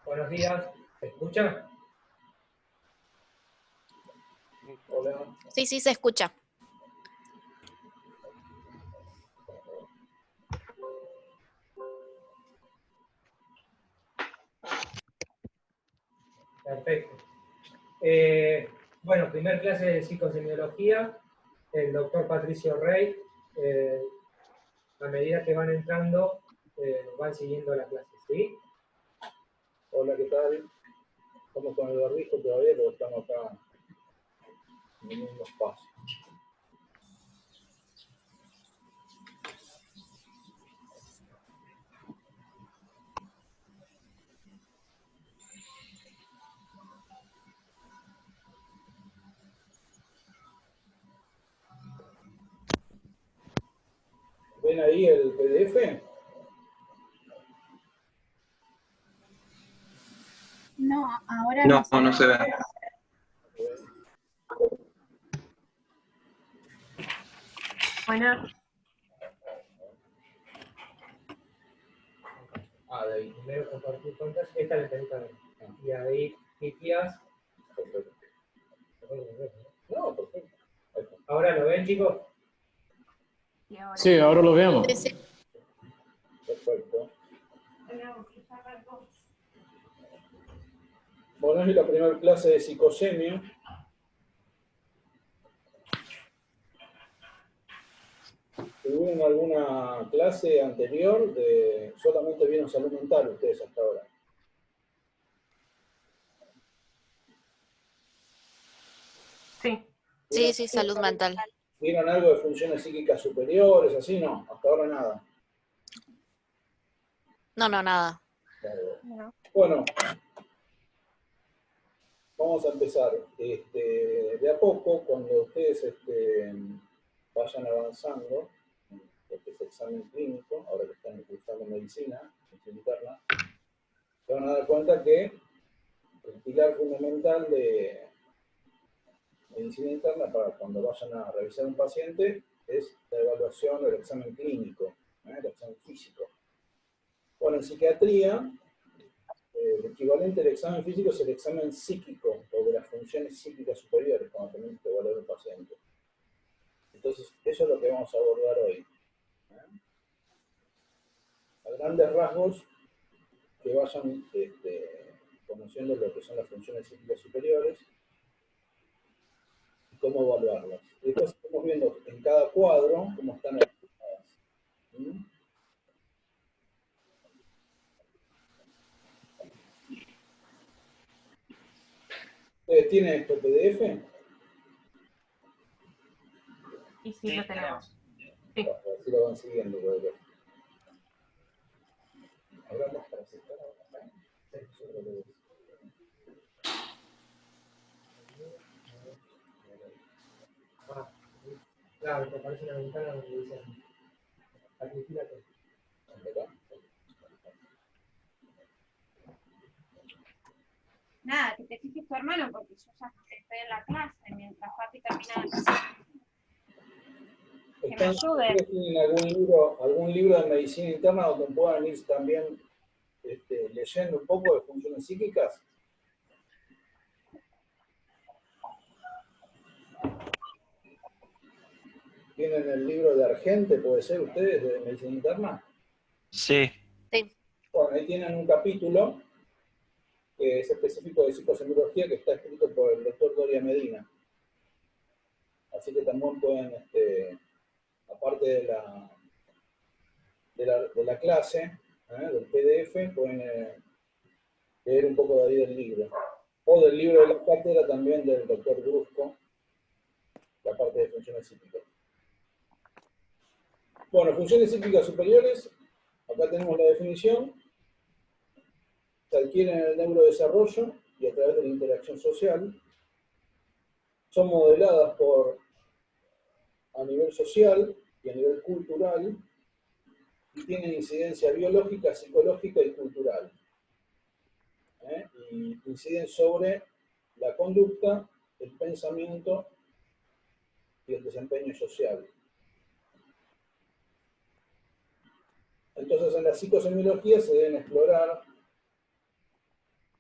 Buenos días, ¿se escucha? Hola. Sí, sí, se escucha. Perfecto. Bueno, primer clase de psicosemiología, el doctor Patricio Rey. A medida que van entrando, van siguiendo la clase, ¿sí? Hola, ¿qué tal? Estamos con el barbijo todavía, pero estamos acá en unos pasos. ¿Ven ahí el PDF? No, ahora No, no. no se ve. Bueno, De ahí. Primero compartir pantalla, esta la entendí también. Y ahí cliqueas. Perfecto. No, perfecto. Ahí está. ¿Ahora lo ven, chicos? y ahora. Sí, ahora lo vemos. Sí, sí. Perfecto. Bueno, es la primera clase de psicosemio. ¿Tuvieron alguna clase anterior de solamente vieron salud mental ustedes hasta ahora? Sí. Sí, sí, salud mental. ¿Vieron algo de funciones psíquicas superiores, así? No, hasta ahora nada. No, no, nada. No. Bueno, vamos a empezar. De a poco, cuando ustedes vayan avanzando, lo que es examen clínico, ahora que están cursando medicina interna, se van a dar cuenta que el pilar fundamental de medicina interna para cuando vayan a revisar un paciente es la evaluación del examen clínico, el examen físico. Bueno, en psiquiatría, el equivalente del examen físico es el examen psíquico o de las funciones psíquicas superiores cuando tenemos que evaluar un paciente. Entonces, eso es lo que vamos a abordar hoy. A grandes rasgos, que vayan conociendo lo que son las funciones psíquicas superiores y cómo evaluarlas. Y después estamos viendo en cada cuadro cómo están explicadas. ¿Ustedes tienen este PDF? Y sí, lo tenemos. Sí. A ver si lo van siguiendo. ¿Hablamos para aceptar ahora? Sí, yo creo que sí. Claro, te aparece una ventana donde dice Cristina. ¿Acá? Nada, que te fijes tu hermano porque yo ya estoy en la clase mientras Papi termina. Que me ayude. ¿Ustedes tienen algún libro de medicina interna donde puedan ir también leyendo un poco de funciones psíquicas? ¿Tienen el libro de Argente, puede ser ustedes, de medicina interna? Sí. Sí. Bueno, ahí tienen un capítulo que es específico de psicosemiología que está escrito por el doctor Doria Medina. Así que también pueden, aparte de la clase, del PDF, pueden leer un poco de ahí del libro. o del libro de la cátedra también del doctor Brusco, la parte de funciones psíquicas. Bueno, funciones psíquicas superiores, acá tenemos la definición, se adquieren en el neurodesarrollo y a través de la interacción social, son modeladas a nivel social y a nivel cultural, y tienen incidencia biológica, psicológica y cultural. Y inciden sobre la conducta, el pensamiento y el desempeño social. Entonces, en la psicosemiología se deben explorar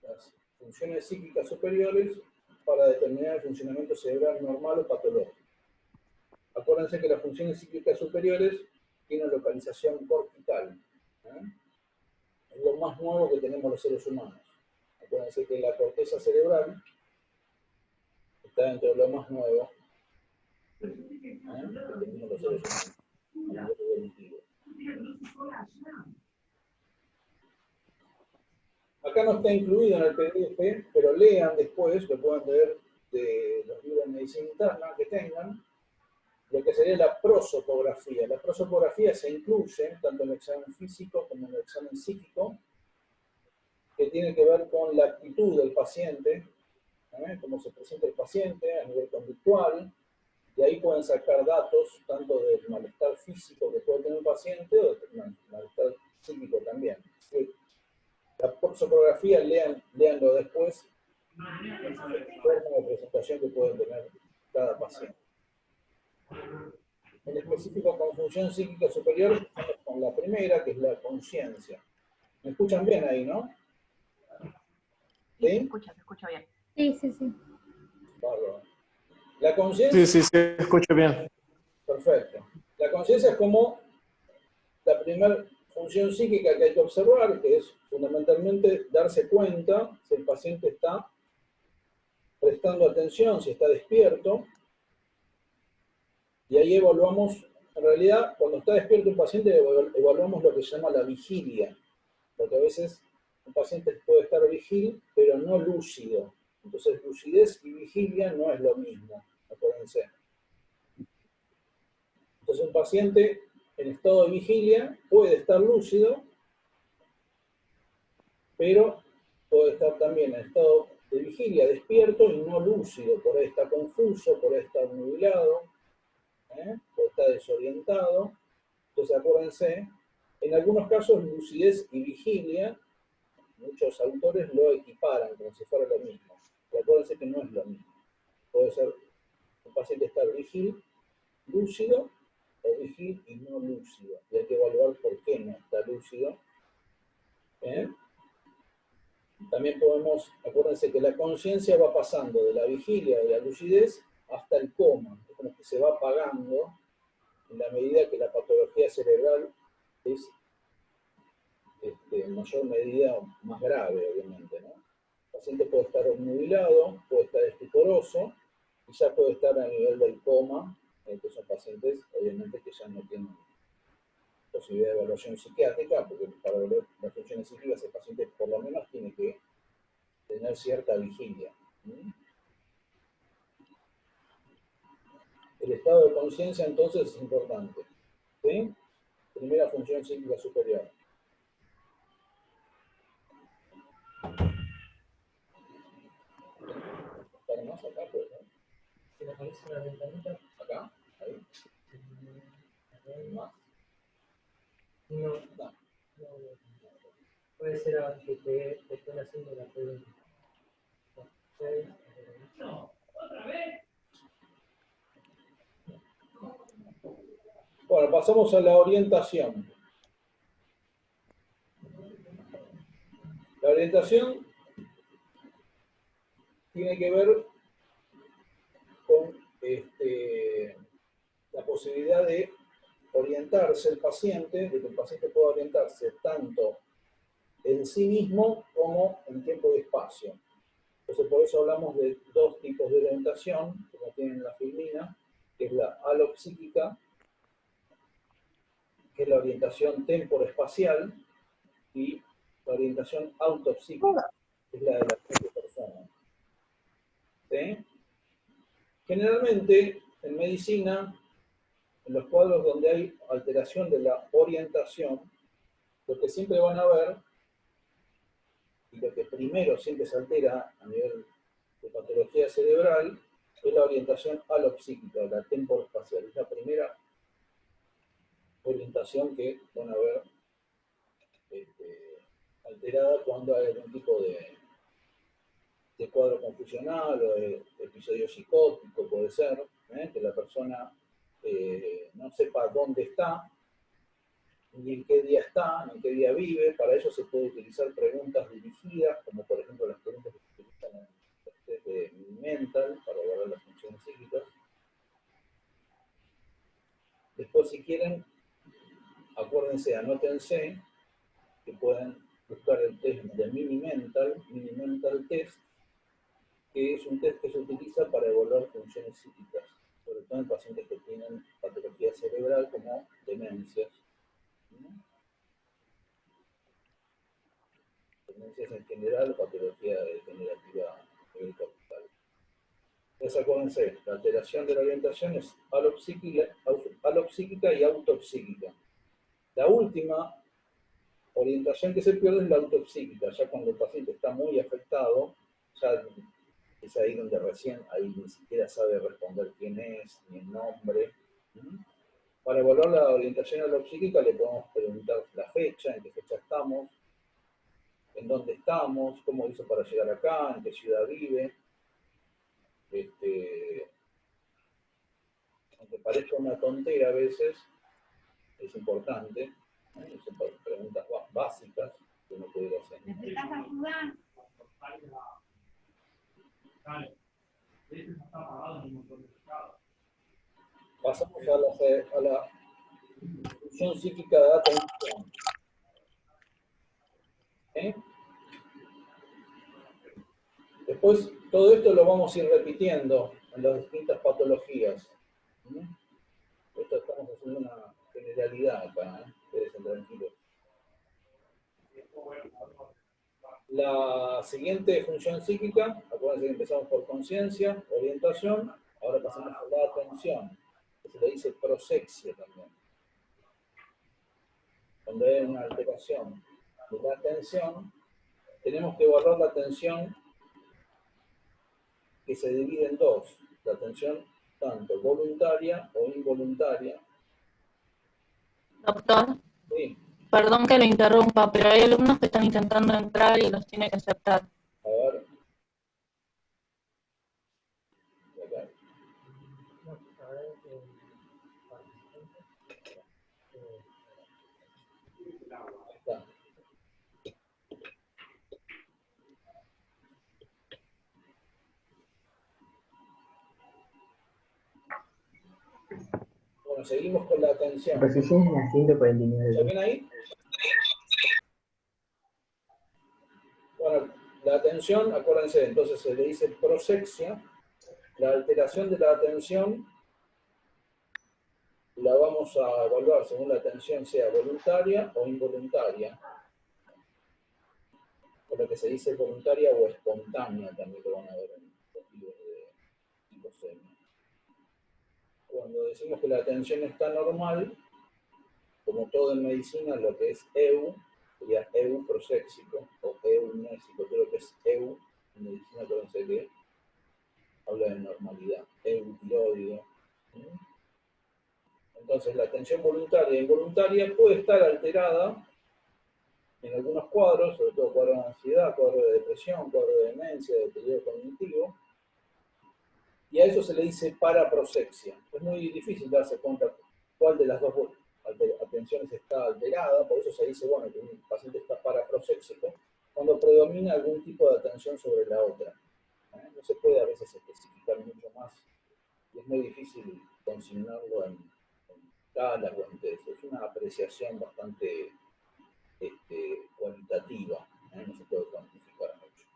las funciones psíquicas superiores para determinar el funcionamiento cerebral normal o patológico. Acuérdense que las funciones psíquicas superiores tienen localización cortical. Es lo más nuevo que tenemos los seres humanos. Acuérdense que la corteza cerebral está dentro de lo más nuevo que tenemos los seres humanos a nivel evolutivo. Acá no está incluido en el PDF, pero lean después, lo pueden leer de los libros de medicina interna que tengan, lo que sería la prosopografía. La prosopografía se incluye tanto en el examen físico como en el examen psíquico, que tiene que ver con la actitud del paciente, cómo se presenta el paciente a nivel conductual, y ahí pueden sacar datos tanto del malestar físico que puede tener un paciente o del malestar psíquico también. La prosopografía, léanlo después, forma de presentación que puede tener cada paciente. En específico, con función psíquica superior, estamos con la primera, que es la conciencia. ¿Me escuchan bien ahí, no? ¿Sí? Se escucha bien. Sí. Bárbaro. La conciencia... Sí, escucho bien. Perfecto. La conciencia es como la primera función psíquica que hay que observar, que es fundamentalmente darse cuenta si el paciente está prestando atención, si está despierto, y ahí evaluamos, en realidad, cuando está despierto un paciente, evaluamos lo que se llama la vigilia, porque a veces un paciente puede estar vigil, pero no lúcido. Entonces, lucidez y vigilia no es lo mismo, acuérdense. Entonces, un paciente en estado de vigilia puede estar lúcido, pero puede estar también en estado de vigilia, despierto y no lúcido. Por ahí está confuso, por ahí está nublado, por ahí está desorientado. Entonces, acuérdense, en algunos casos, lucidez y vigilia, muchos autores lo equiparan como si fuera lo mismo. Y acuérdense que no es lo mismo. Puede ser un paciente estar vigil, lúcido, o vigil y no lúcido. Y hay que evaluar por qué no está lúcido. También podemos, acuérdense que la conciencia va pasando de la vigilia, de la lucidez, hasta el coma. Es como que se va apagando en la medida que la patología cerebral es en mayor medida más grave, obviamente, ¿no? El paciente puede estar obnubilado, puede estar estuporoso, y ya puede estar a nivel del coma, que son pacientes, obviamente, que ya no tienen posibilidad de evaluación psiquiátrica, porque para evaluar las funciones psíquicas el paciente por lo menos tiene que tener cierta vigilia. El estado de conciencia entonces es importante. ¿Sí? Primera función psíquica superior. ¿Para más acá, pues? Si me aparece una ventanita. ¿Acá? ¿Ahí? ¿Más? No. Puede ser que te estén haciendo la pregunta. No, otra vez. Bueno, pasamos a la orientación. La orientación tiene que ver con la posibilidad de orientarse el paciente, de que el paciente pueda orientarse tanto en sí mismo como en tiempo y espacio. Entonces, por eso hablamos de dos tipos de orientación, como tienen la filmina, que es la alopsíquica, que es la orientación temporoespacial, y la orientación autopsíquica, que es la de la propia persona. ¿sí? Generalmente, en medicina, en los cuadros donde hay alteración de la orientación, lo que siempre van a ver, y lo que primero siempre se altera a nivel de patología cerebral, es la orientación alopsíquica, la temporoespacial. Es la primera orientación que van a ver alterada cuando hay algún tipo de cuadro confusional o de episodio psicótico, puede ser, que la persona no sepa dónde está, ni en qué día está, ni en qué día vive. Para ello se puede utilizar preguntas dirigidas, como por ejemplo las preguntas que se utilizan en los test de Mental para evaluar las funciones psíquicas. Después, si quieren, acuérdense, anótense que pueden buscar el test de Mini Mental Test, que es un test que se utiliza para evaluar funciones psíquicas, sobre todo en pacientes que tienen patología cerebral como demencias. Demencias en general, patología degenerativa a nivel cortical. Entonces acuérdense, la alteración de la orientación es alopsíquica y autopsíquica. La última orientación que se pierde es la autopsíquica, ya cuando el paciente está muy afectado, ya es ahí donde recién ahí ni siquiera sabe responder quién es, ni el nombre. Para evaluar la orientación alopsíquica le podemos preguntar la fecha, en qué fecha estamos, en dónde estamos, cómo hizo para llegar acá, en qué ciudad vive. Aunque parezca una tontera a veces, es importante. Son preguntas básicas que uno puede hacer. ¿Necesitas ayuda? Pasamos a la función psíquica de atención. Después, todo esto lo vamos a ir repitiendo en las distintas patologías. Esto estamos haciendo una generalidad acá, quédense tranquilos. La siguiente función psíquica, acuérdense que empezamos por conciencia, orientación, ahora pasamos a la atención, que se le dice prosexia también. Cuando hay una alteración de la atención, tenemos que evaluar la atención que se divide en dos, la atención tanto voluntaria o involuntaria. Doctor, Sí, perdón que lo interrumpa, pero hay alumnos que están intentando entrar y los tiene que aceptar. a ver. Acá. A ver, Ahí está. Bueno, seguimos con la atención. Posición en la 149. ¿Ya ven ahí? Bueno, la atención, acuérdense, entonces se le dice prosexia. La alteración de la atención la vamos a evaluar según la atención sea voluntaria o involuntaria. Por lo que se dice voluntaria o espontánea, también lo van a ver en los libros de psicosemia. Cuando decimos que la atención está normal, como todo en medicina, lo que es EU, sería EU proséxico o EU mnésico, todo lo que es EU en medicina, acuérdense que habla de normalidad, EU tiroide. Entonces la atención voluntaria e involuntaria puede estar alterada en algunos cuadros, sobre todo cuadros de ansiedad, cuadros de depresión, cuadros de demencia, de deterioro cognitivo, y a eso se le dice paraprosexia. Es muy difícil darse cuenta cuál de las dos atenciones está alterada, por eso se dice, bueno, que un paciente está paraproséxico, cuando predomina algún tipo de atención sobre la otra. No se puede a veces especificar mucho más, y es muy difícil consignarlo en escalas o en test. Es una apreciación bastante cualitativa, no se puede cuantificar mucho.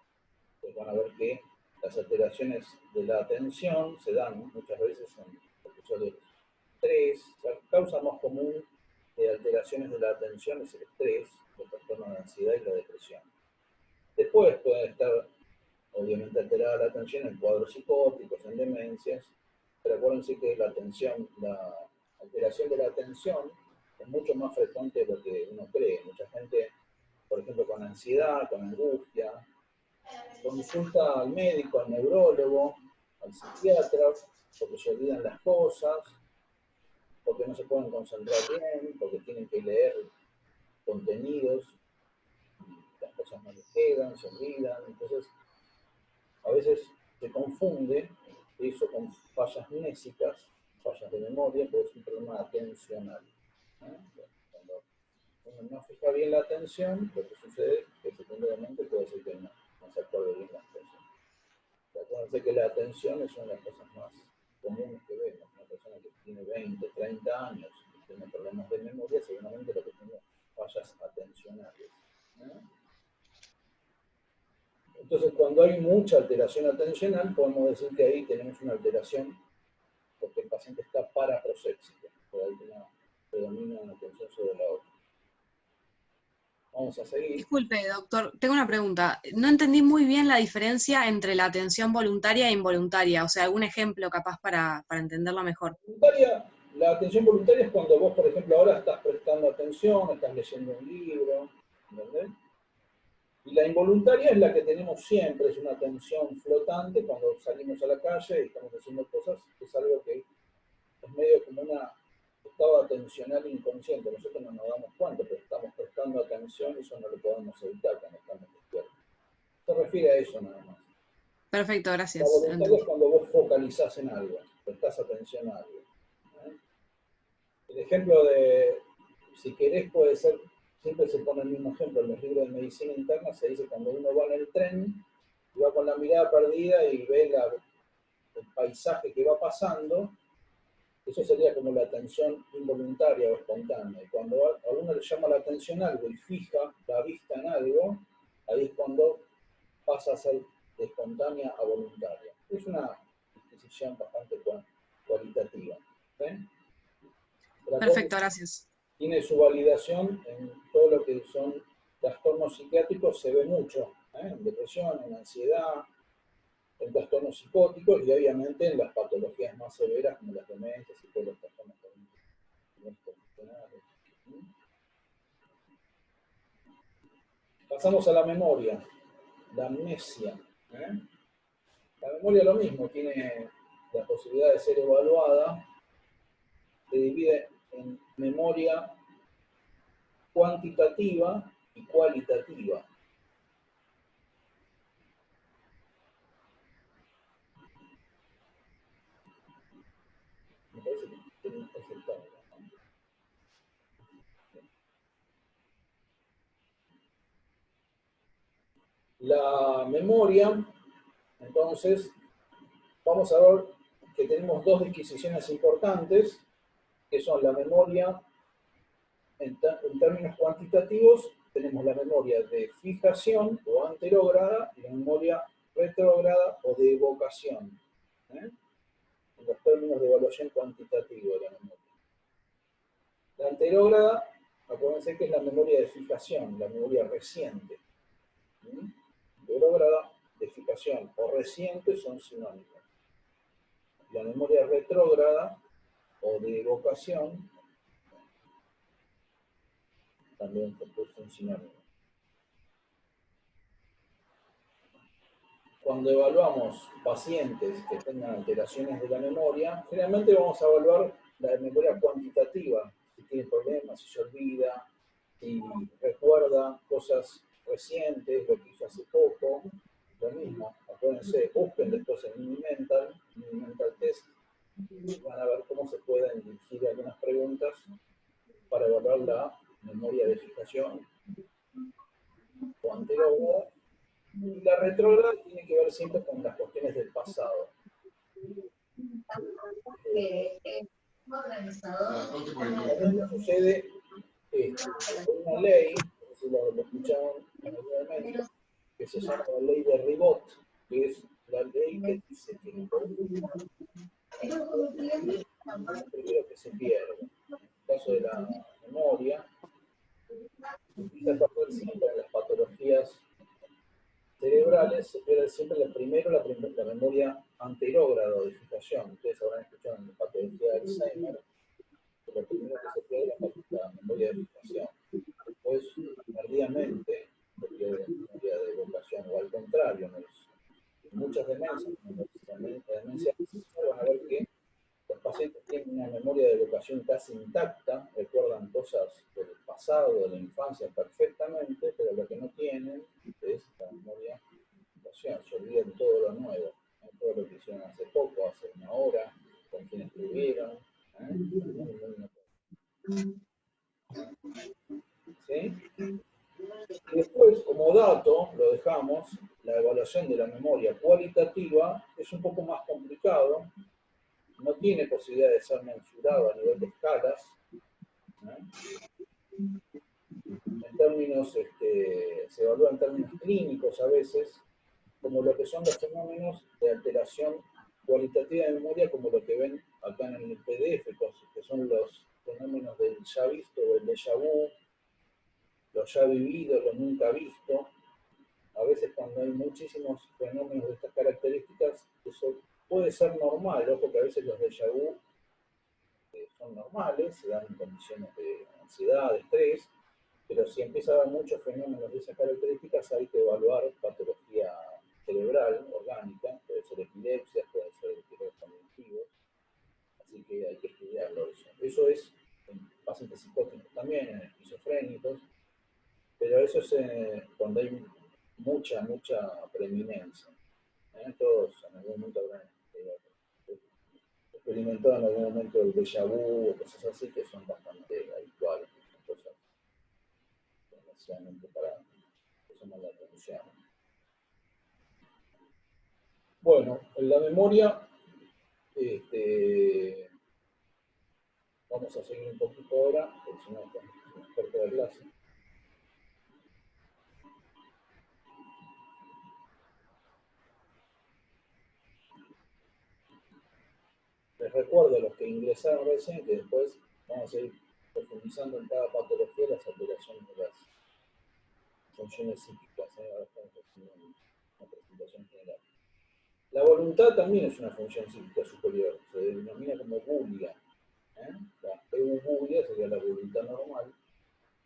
Entonces van a ver que las alteraciones de la atención se dan muchas veces en episodios de estrés. La causa más común de alteraciones de la atención es el estrés, los trastornos de ansiedad y la depresión. Después pueden estar obviamente alterada la atención en cuadros psicóticos, en demencias, pero acuérdense que la alteración de la atención es mucho más frecuente de lo que uno cree. Mucha gente, por ejemplo, con ansiedad, con angustia, consulta al médico, al neurólogo, al psiquiatra, porque se olvidan las cosas, porque no se pueden concentrar bien, porque tienen que leer contenidos, las cosas no les quedan, se olvidan. Entonces, a veces se confunde eso con fallas mnésicas, fallas de memoria, pero es un problema atencional. Cuando uno no fija bien la atención, lo que sucede es que secundariamente puede ser que no se acuerde bien la atención. Acuérdense que la atención es una de las cosas más comunes que vemos. Una persona que tiene 20, 30 años y tiene problemas de memoria, seguramente lo que tiene fallas atencionales. Entonces, cuando hay mucha alteración atencional, podemos decir que ahí tenemos una alteración porque el paciente está paraproséxico, por ahí predomina una atención sobre la otra. Vamos a seguir. Disculpe, doctor, tengo una pregunta. No entendí muy bien la diferencia entre la atención voluntaria e involuntaria. O sea, algún ejemplo capaz para entenderlo mejor. La atención voluntaria es cuando vos, por ejemplo, ahora estás prestando atención, estás leyendo un libro, ¿entendés? Y la involuntaria es la que tenemos siempre, es una atención flotante cuando salimos a la calle y estamos haciendo cosas, es algo que es medio como un estado atencional inconsciente. Nosotros no nos damos cuenta, pero estamos prestando atención y eso no lo podemos evitar cuando estamos despiertos. Se refiere a eso nada más. Perfecto, gracias. La voluntaria es cuando vos focalizás en algo, prestás atención a algo. El ejemplo de, si querés, puede ser, siempre se pone el mismo ejemplo, en los libros de medicina interna se dice cuando uno va en el tren y va con la mirada perdida y ve el paisaje que va pasando, eso sería como la atención involuntaria o espontánea. Y cuando a uno le llama la atención algo y fija la vista en algo, ahí es cuando pasa a ser de espontánea a voluntaria. Es una distinción bastante cualitativa. Perfecto, gracias. Tiene su validación en todo lo que son trastornos psiquiátricos, se ve mucho, en depresión, en ansiedad, en trastornos psicóticos y obviamente en las patologías más severas como las demencias y todos los trastornos condicionales. Pasamos a la memoria, la amnesia. La memoria lo mismo, tiene la posibilidad de ser evaluada, se divide en memoria cuantitativa y cualitativa. Me parece que es el término. La memoria, entonces, vamos a ver que tenemos dos disquisiciones importantes, que son la memoria, en términos cuantitativos, tenemos la memoria de fijación o anterógrada y la memoria retrógrada o de evocación, en los términos de evaluación cuantitativa de la memoria. La anterógrada, acuérdense que es la memoria de fijación, la memoria reciente. Anterógrada, de fijación o reciente son sinónimos. La memoria retrógrada o de evocación también son sinónimos. Cuando evaluamos pacientes que tengan alteraciones de la memoria, generalmente vamos a evaluar la memoria cuantitativa, si tiene problemas, si se olvida, si recuerda cosas recientes, lo que hizo hace poco, lo mismo. Acuérdense, busquen después el Mini-Mental Test, y van a ver cómo se pueden dirigir algunas preguntas para evaluar la memoria de fijación o anterógrada. Y la retrógrada tiene que ver siempre con las cuestiones del pasado. También sucede una ley, si lo escucharon anteriormente, que se llama la ley de Ribot, que es la ley que dice que primero que se pierde. En el caso de la memoria, empieza a pasar siempre en las patologías cerebrales cerebrales se pierde siempre la memoria anterógrado de fijación. Ustedes habrán escuchado en la patología de Alzheimer, que lo primero que se pierde es la memoria de fijación. Después, tardíamente, se pierde la memoria de evocación, o al contrario, en muchas demencias, como la demencia van a ver que los pacientes tienen una memoria de evocación casi intacta, recuerdan cosas del pasado, de la infancia perfectamente, pero lo que no tienen es la memoria de evocación, se olvidan todo lo nuevo, todo lo que hicieron hace poco, hace una hora, con quién estuvieron. ¿Sí? Y después, como dato, lo dejamos, la evaluación de la memoria cualitativa es un poco más complicado, no tiene posibilidad de ser mensurado a nivel de escalas, en términos, se evalúa en términos clínicos a veces, como lo que son los fenómenos de alteración cualitativa de memoria, como lo que ven acá en el PDF, que son los fenómenos del ya visto o el déjà vu, lo ya vivido, lo nunca visto. A veces cuando hay muchísimos fenómenos de estas características, eso puede ser normal, ojo que a veces los déjà vu son normales, se dan en condiciones de ansiedad, de estrés, pero si empieza a haber muchos fenómenos de esas características, hay que evaluar patología cerebral, orgánica, puede ser epilepsia, puede ser episodios cognitivos, así que hay que estudiarlo eso. Eso es en pacientes psicóticos también, en esquizofrénicos, pero eso es cuando hay mucha preeminencia. Todos en algún momento habrán experimentado en algún momento el déjà vu o cosas así que son bastante habituales, cosas desgraciadamente para que llaman la atención. Bueno, en la memoria, vamos a seguir un poquito ahora, porque si no, nos corta la clase. Les recuerdo a los que ingresaron recién que después vamos a ir profundizando en cada patología las alteraciones de las funciones psíquicas. Ahora estamos haciendo una presentación general. La voluntad también es una función psíquica superior, se denomina como bulia. La eubulia sería la voluntad normal.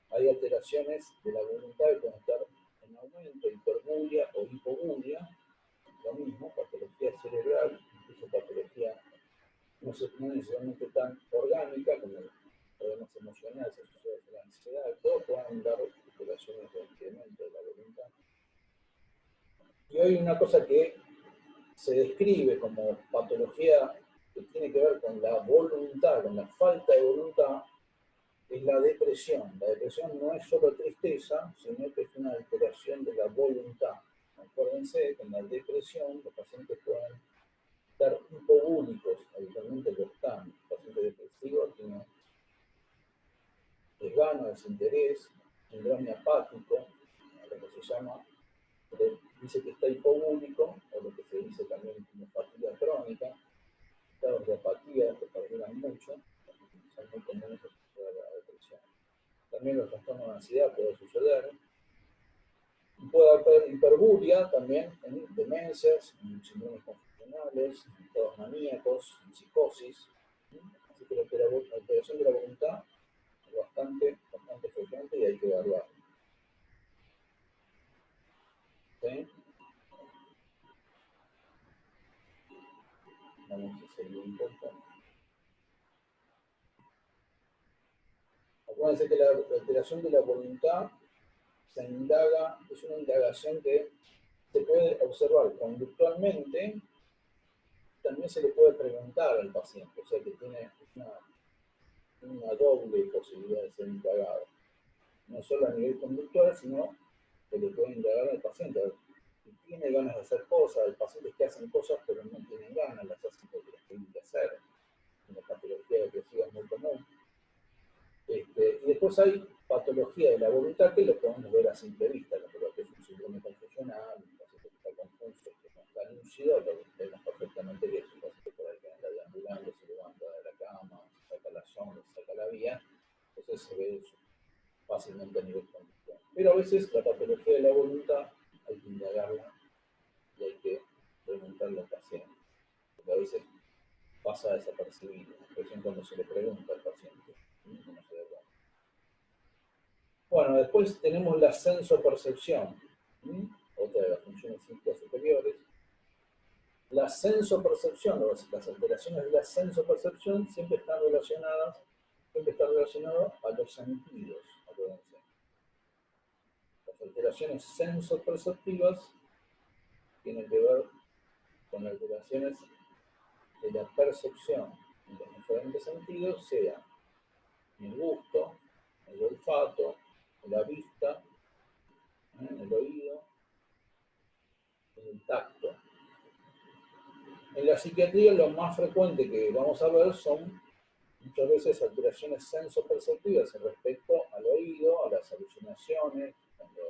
Hay alteraciones de la voluntad que pueden estar en aumento, hiperbulia o hipobulia, lo mismo, patología cerebral, incluso patología no necesariamente tan orgánica como problemas emocionales asociados a la ansiedad, todos pueden dar alteraciones de incremento de la voluntad. Y hoy una cosa que se describe como patología que tiene que ver con la voluntad, con la falta de voluntad, es la depresión. La depresión no es solo tristeza, sino que es una alteración de la voluntad. Acuérdense que en la depresión los pacientes pueden estar hipobúlicos, habitualmente lo están. El paciente depresivo tiene desgano, desinterés, síndrome apático, lo que se llama, dice que está hipobúlico, o lo que se dice también como fatiga crónica, estados de apatía que perduran mucho, son muy comunes asociados a la depresión. También los trastornos de ansiedad puede suceder. Puede haber hiperbulia también en demencias, en síndromes confusionales, en estados maníacos, en psicosis. Así que la alteración de la voluntad es bastante frecuente y hay que evaluarla. ¿Sí? Vamos a seguir un poco. Acuérdense que la alteración de la voluntad se indaga, es una indagación que se puede observar conductualmente, también se le puede preguntar al paciente, o sea que tiene una doble posibilidad de ser indagado. No solo a nivel conductual, sino que le puede indagar al paciente. Si tiene ganas de hacer cosas, hay pacientes que hacen cosas pero no tienen ganas, las hacen porque las tienen que hacer. La patología depresiva es muy común. Y después hay patología de la voluntad que lo podemos ver a simple vista, lo que es un síndrome confusional, un paciente que está confuso, que no está lúcido, lo vemos perfectamente que es un paciente por ahí que anda deambulando, se levanta de la cama, se saca la sombra, se saca la vía, entonces se ve eso fácilmente a nivel conductual. Pero a veces la patología de la voluntad hay que indagarla percibido. Recién cuando se le pregunta al paciente, uno se da cuenta. Bueno, después tenemos la sensopercepción, otra de las funciones psíquicas superiores. La sensopercepción, o las alteraciones de la sensopercepción siempre están relacionadas a los sentidos. Acuérdense. Las alteraciones sensoperceptivas tienen que ver con alteraciones de la percepción en los diferentes sentidos, sea en el gusto, en el olfato, en la vista, en el oído, en el tacto. En la psiquiatría lo más frecuente que vamos a ver son muchas veces alteraciones sensoperceptivas respecto al oído, a las alucinaciones, cuando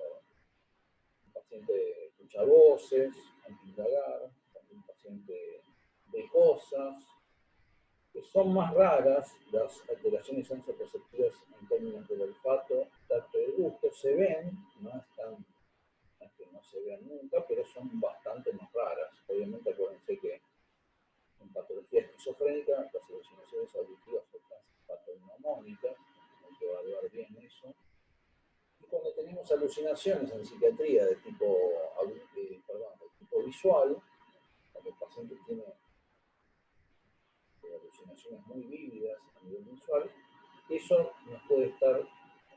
un paciente escucha voces, hay que indagar, cuando un paciente ve cosas, que son más raras las alteraciones sensoperceptivas en términos del olfato, tacto y del gusto, se ven, no es que no se vean nunca, pero son bastante más raras. Obviamente acuérdense que en patología esquizofrénica las alucinaciones auditivas son patognomónicas, hay que evaluar bien eso. Y cuando tenemos alucinaciones en psiquiatría de tipo visual, cuando el paciente tiene alucinaciones muy vívidas a nivel visual, eso nos puede estar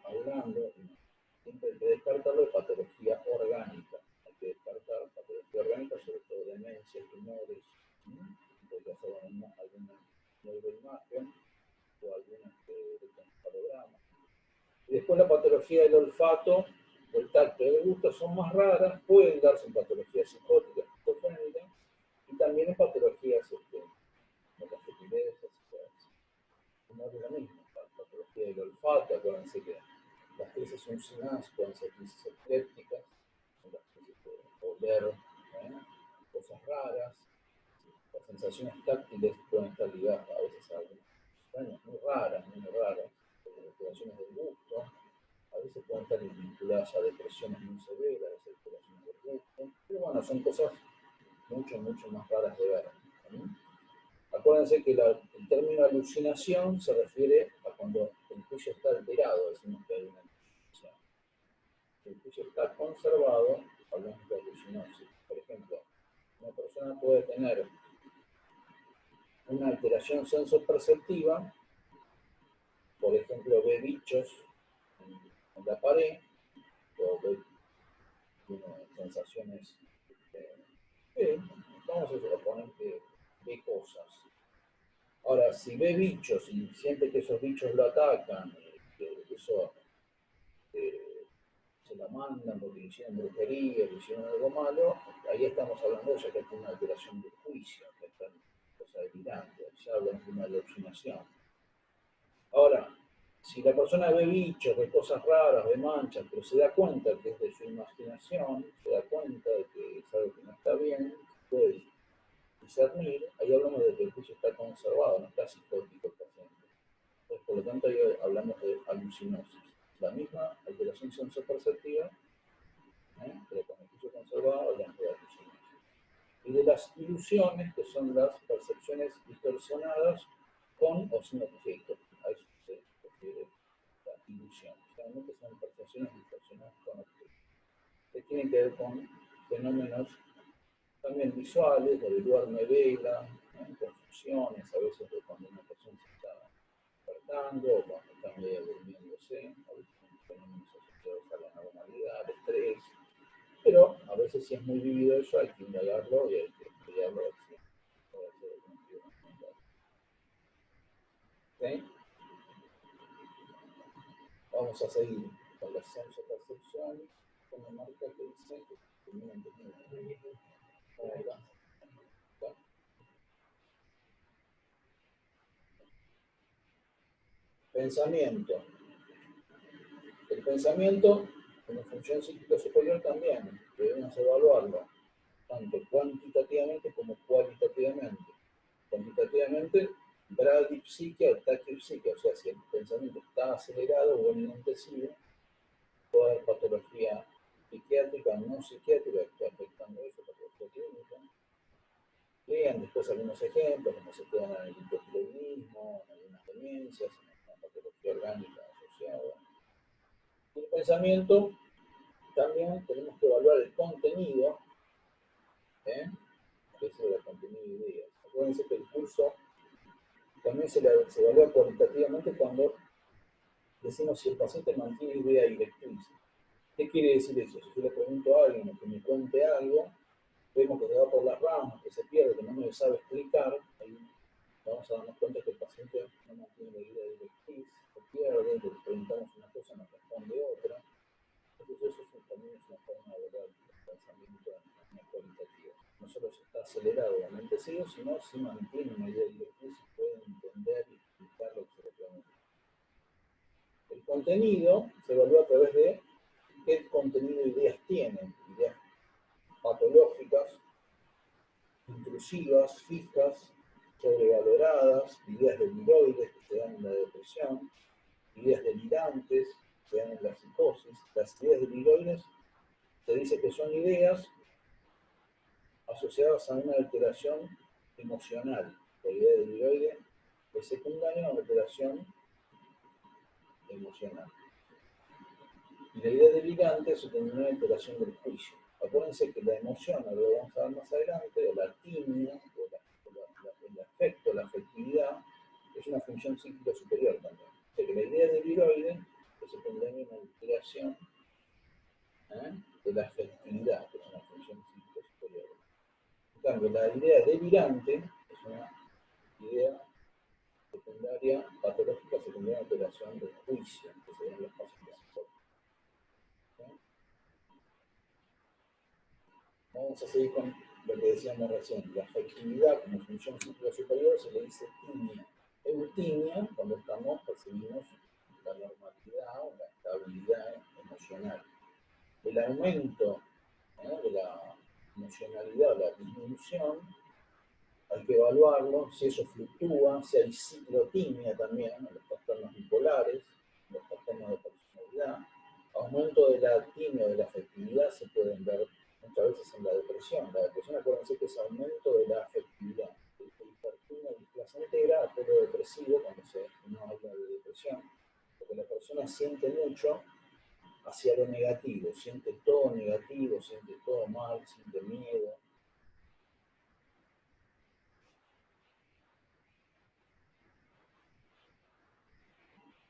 hablando, siempre hay que descartarlo, de patología orgánica. Hay que descartar patología orgánica, sobre todo demencias, tumores, porque hacer alguna neuroimagen o algún electroencefalograma. Y después la patología del olfato, del tacto y del gusto son más raras, pueden darse en patologías psicóticas, esquizofrénicas, y también en patologías como las epilepsias, no es lo mismo. La patología del olfato, acuérdense que las crisis uncinantes pueden ser crisis epilépticas, las crisis de oler cosas raras, las sensaciones táctiles pueden estar ligadas a veces a algunas muy raras, las alteraciones del gusto, a veces pueden estar vinculadas a depresiones muy severas, las alteraciones del gusto, pero bueno, son cosas mucho más raras de ver. Acuérdense que el término alucinación se refiere a cuando el juicio está alterado, decimos que hay una alucinación. Si el juicio está conservado, hablamos de alucinosis. Por ejemplo, una persona puede tener una alteración sensoperceptiva, por ejemplo, ve bichos en la pared, o ve sensaciones, vamos a suponer que ve cosas. Ahora, si ve bichos y siente que esos bichos lo atacan, que eso se la mandan porque le hicieron brujería, le hicieron algo malo, ahí estamos hablando ya que es una alteración del juicio, que es una cosa delirante, ya hablamos de una alucinación. Ahora, si la persona ve bichos, ve cosas raras, ve manchas, pero se da cuenta que es de su imaginación, se da cuenta de que es algo que no está bien, puede discernir, ahí hablamos de que el juicio está conservado, no está psicótico el paciente. Entonces, por lo tanto, ahí hablamos de alucinosis. La misma alteración sensoperceptiva, pero con el juicio conservado hablamos de alucinosis. Y de las ilusiones, que son las percepciones distorsionadas con o sin objeto. A eso se refiere la ilusión. Generalmente son percepciones distorsionadas con objetos. Que tienen que ver con fenómenos también visuales, de duerme vela, confusiones, a veces de cuando una persona se está despertando o cuando está medio durmiéndose, a veces son fenómenos asociados a la normalidad, al estrés, pero a veces si es muy vivido eso hay que indagarlo y hay que estudiarlo. ¿Okay? Vamos a seguir con la sensopercepción, con la marca que dice que pensamiento. El pensamiento, como función psíquica superior también, debemos evaluarlo, tanto cuantitativamente como cualitativamente. Cuantitativamente, bradipsiquia o taquipsiquia, o sea, si el pensamiento está acelerado o enlentecido, puede haber patología psiquiátrica o no psiquiátrica que está afectando eso, patología clínica. Vean después algunos ejemplos, como se quedan en el hipotiroidismo, en algunas demencias, en la patología orgánica asociada. Y el pensamiento, también tenemos que evaluar el contenido, que es el contenido de ideas. Acuérdense que el curso también se evalúa cualitativamente cuando decimos si el paciente mantiene idea directriz. ¿Qué quiere decir eso? Si yo le pregunto a alguien que me cuente algo, vemos que se va por las ramas, que se pierde, que no me sabe explicar, ahí vamos a darnos cuenta que el paciente no mantiene la idea directriz, se pierde, le preguntamos una cosa, nos responde otra. Entonces eso también es una forma de evaluar el pensamiento en forma cualitativa. No solo se está acelerado o enlentecido, sino si mantiene una idea directriz y puede entender y explicar lo que se le pregunta. El contenido se evalúa a través de qué contenido de ideas tienen, ideas patológicas, intrusivas, fijas, sobrevaloradas, ideas deliroides que se dan en la depresión, ideas delirantes que se dan en la psicosis. Las ideas deliroides se dice que son ideas asociadas a una alteración emocional. La idea deliroide es secundaria a una alteración emocional. Y la idea delirante es una alteración del juicio. Acuérdense que la emoción, lo vamos a ver más adelante, o la altimia, el afecto, la afectividad, es una función psíquica superior también. O sea que la idea deliroide es secundaria a una alteración de la afectividad, que es una función psíquica superior. En cambio, la idea delirante es una idea secundaria, patológica secundaria a alteración del juicio, que se ven los pacientes psicóticos. Vamos a seguir con lo que decíamos recién. La afectividad como función psíquica superior se le dice timia. Eutimia, cuando percibimos la normalidad o la estabilidad emocional. El aumento de la emocionalidad o la disminución, hay que evaluarlo, si eso fluctúa, si hay ciclotimia también, los trastornos bipolares, los trastornos de personalidad. Aumento de la timia o de la afectividad se pueden ver muchas veces en la depresión. La depresión, acuérdense que es aumento de la afectividad. El hipertimia displacentera, apoyo depresivo, cuando uno habla de depresión, porque la persona siente mucho hacia lo negativo, siente todo negativo, siente todo mal, siente miedo.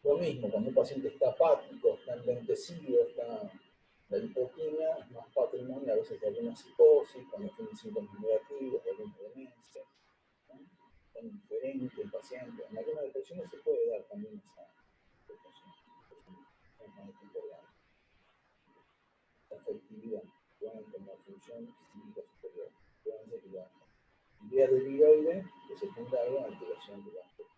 Lo mismo, cuando un paciente está apático, está enlentecido, la hipotimia es más patrimonio a veces de alguna psicosis, cuando tiene síntomas negativos, de alguna demencia, está indiferente el paciente. En algunas depresiones se puede dar también esa depresión. Es más importante. La afectividad, como función psíquica superior. Fíjense que la idea deliroide es secundaria a la alteración de la afectividad.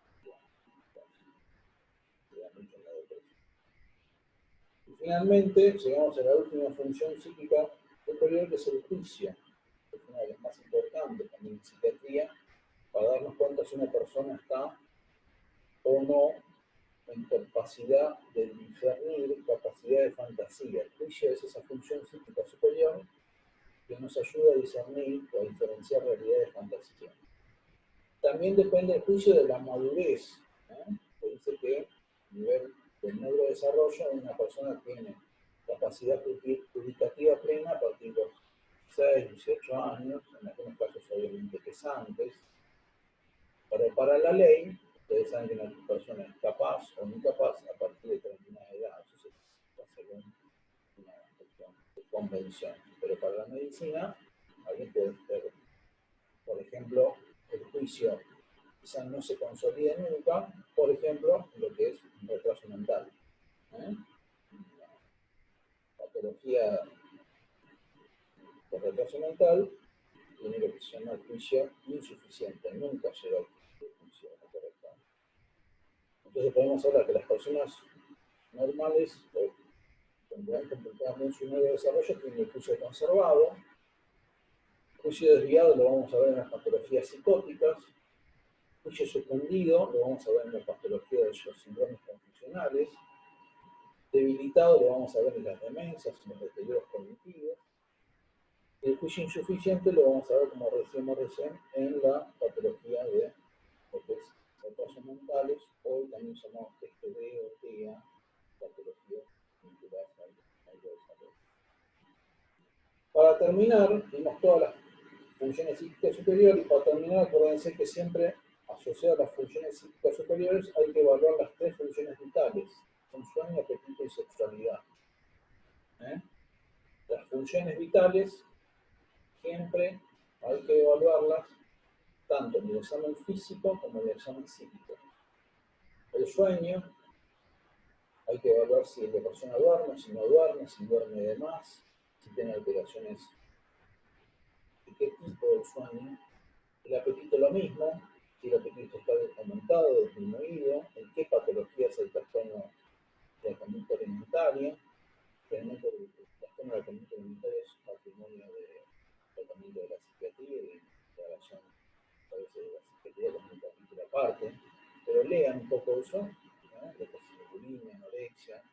Y finalmente, llegamos a la última función psíquica superior, que es el juicio. Es una de las más importantes también en psiquiatría, para darnos cuenta si una persona está o no en capacidad de discernir, capacidad de fantasía. El juicio es esa función psíquica superior que nos ayuda a discernir o a diferenciar realidad de fantasía. También depende el juicio de la madurez. Se dice que a nivel del neurodesarrollo una persona tiene capacidad judicativa plena a partir de los 6, 18 años, en algunos casos obviamente que es antes, pero para la ley, ustedes saben que una persona es capaz o incapaz a partir de determinada edad, eso es según una cuestión de convención, pero para la medicina, alguien puede ser, por ejemplo, el juicio quizás no se consolide nunca, por ejemplo, lo que es un retraso mental. La patología de retraso mental tiene lo que se llama el juicio insuficiente, nunca llega al juicio correcto. Entonces podemos hablar que las personas normales, o cuando han completado bien su neurodesarrollo, tienen el juicio conservado. El juicio desviado lo vamos a ver en las patologías psicóticas. Juicio suspendido, lo vamos a ver en la patología de los síndromes confusionales. Debilitado, lo vamos a ver en las demencias, en los deterioros cognitivos. el juicio insuficiente lo vamos a ver, como decíamos recién, en la patología de lo que es retrasos mentales, o también llamamos TGD o TEA, patología vinculada al desarrollo. Para terminar, vimos todas las funciones psíquicas superiores, y para terminar, acuérdense que siempre asociado a las funciones psíquicas superiores hay que evaluar las tres funciones vitales: son sueño, apetito y sexualidad. Las funciones vitales siempre hay que evaluarlas tanto en el examen físico como en el examen psíquico. El sueño hay que evaluar si la persona duerme, si no duerme, si duerme de más, si tiene alteraciones, de qué tipo de sueño. El apetito lo mismo, si el apetito está aumentado, disminuido, en qué patología es el trastorno de la conducta alimentaria. Generalmente el trastorno de la conducta alimentaria es patrimonio de tratamiento de la psiquiatría y de relación a veces de la psiquiatría con un capítulo aparte, pero lean un poco eso, lo que es bulimia, anorexia,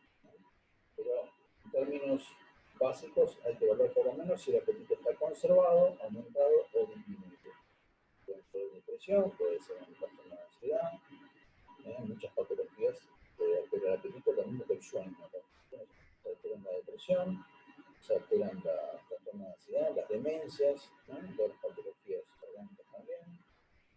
pero en términos básicos hay que evaluar por lo menos si el apetito está conservado, aumentado o disminuido. Puede ser depresión, puede ser un trastorno de ansiedad, muchas patologías, pero el apetito también es el sueño. Se alteran la depresión, se alteran la trastorno de ansiedad, las demencias, todas las patologías orgánicas también.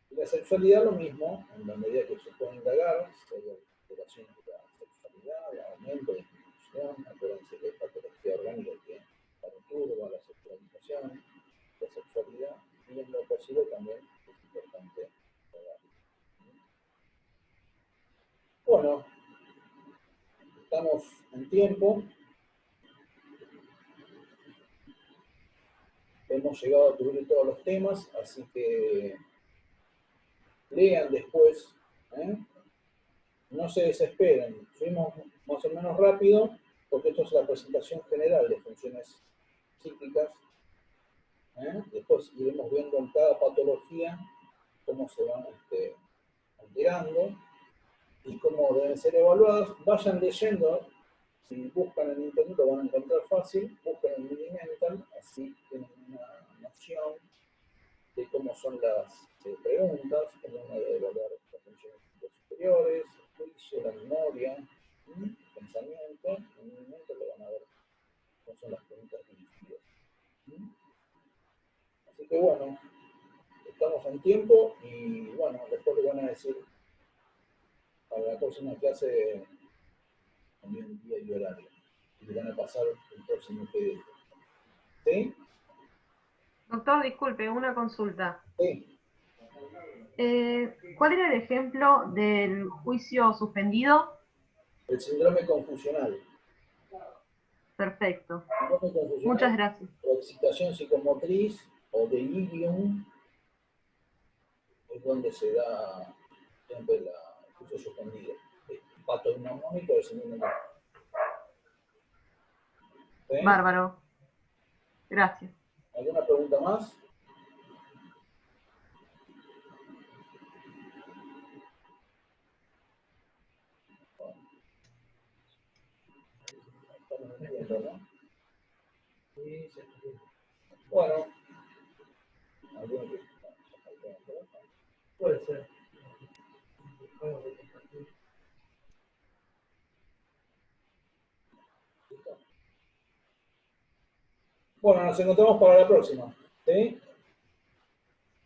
Y la sexualidad lo mismo, en la medida que se puede indagar, si hay alteraciones de la sexualidad, aumento, disminución, acuérdense que hay patología orgánica que perturba la sexualización, la sexualidad, y en lo posible también es importante indagar. Bueno, estamos en tiempo. Hemos llegado a cubrir todos los temas, así que lean después, no se desesperen. Fuimos más o menos rápido, porque esto es la presentación general de funciones psíquicas. Después iremos viendo en cada patología cómo se van alterando y cómo deben ser evaluadas. Vayan leyendo, si buscan en internet lo van a encontrar fácil, buscan en Minimental, así tienen una noción de cómo son las preguntas, cómo uno debe evaluar las funciones superiores, el juicio, la memoria, el pensamiento. En Minimental lo van a ver cómo son las preguntas dirigidas. Así que bueno, estamos en tiempo y bueno, después le van a decir para la próxima clase también día y horario. Y le van a pasar el próximo pedido. ¿Sí? Doctor, disculpe, una consulta. Sí. ¿Cuál era el ejemplo del juicio suspendido? El síndrome confusional. Perfecto. Síndrome confusional, Muchas gracias. o excitación psicomotriz o delirium es donde se da siempre el juicio suspendido. Patognomónico del síndrome. ¿Sí? Bárbaro. Gracias. ¿Alguna pregunta más? Estamos entendiendo, ¿no? Sí, se entiende. Bueno, ¿alguno que Puede ser. Vamos a compartir. Bueno, nos encontramos para la próxima. ¿Sí?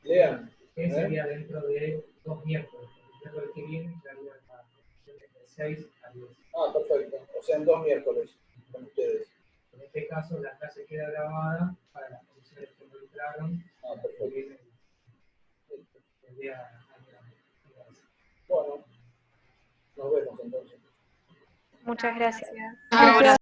Lean. Ese sería dentro de 2 miércoles. El miércoles que viene sería la sesión de 6 a 10. Ah, perfecto. O sea, en 2 miércoles con ustedes. En este caso, la clase queda grabada para las comisiones que involucraron. Ah, Que perfecto. viene el día. Bueno, nos vemos entonces. Muchas gracias. Ahora